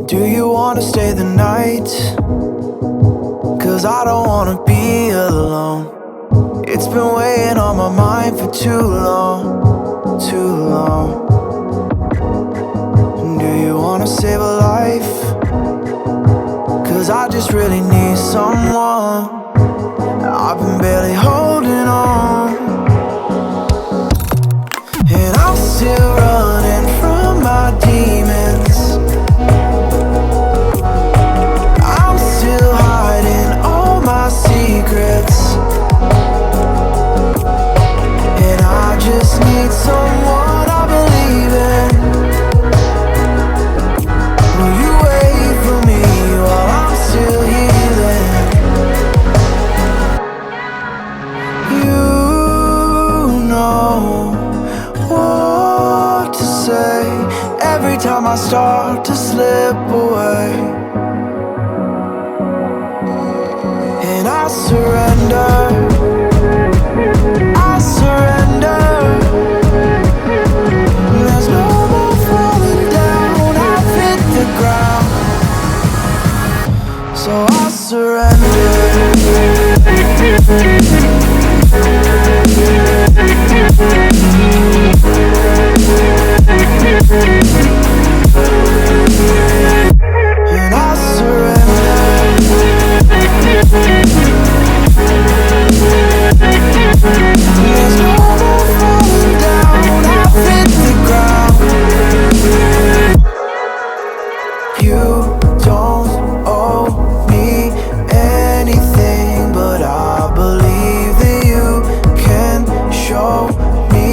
Do you wanna stay the night? 'Cause I don't wanna be alone. It's been weighing on my mind for too long, too long. Do you wanna save a life? 'Cause I just really need someone. I've been barely holding on, and I'm still running from my demons. I'm still hiding all my secrets, and I just need someone I believe in. Will you wait for me while I'm still healing? You know what to say every time I start to slip away, and I surrender, I surrender. There's no more falling down, I've hit the ground, so I surrender. And I surrender. There's no more falling down, I've hit the ground. You don't owe me anything, but I believe that you can show me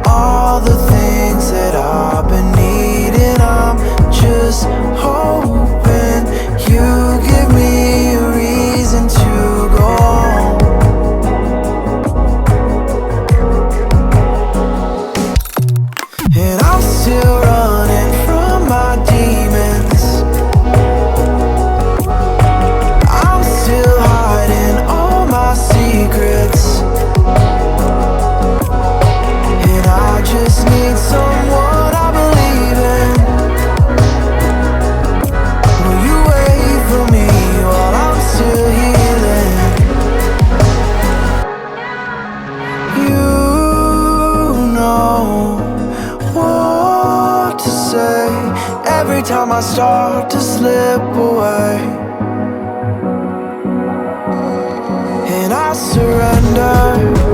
all the things that I've been needing. I'm just hoping you give me a reason to go on. And I'm still running from my demons. I'm still hiding all my secrets, and I just need someone I believe in. Will you wait for me while I'm still healing? You know what to say every time I start to slip away, and I surrender.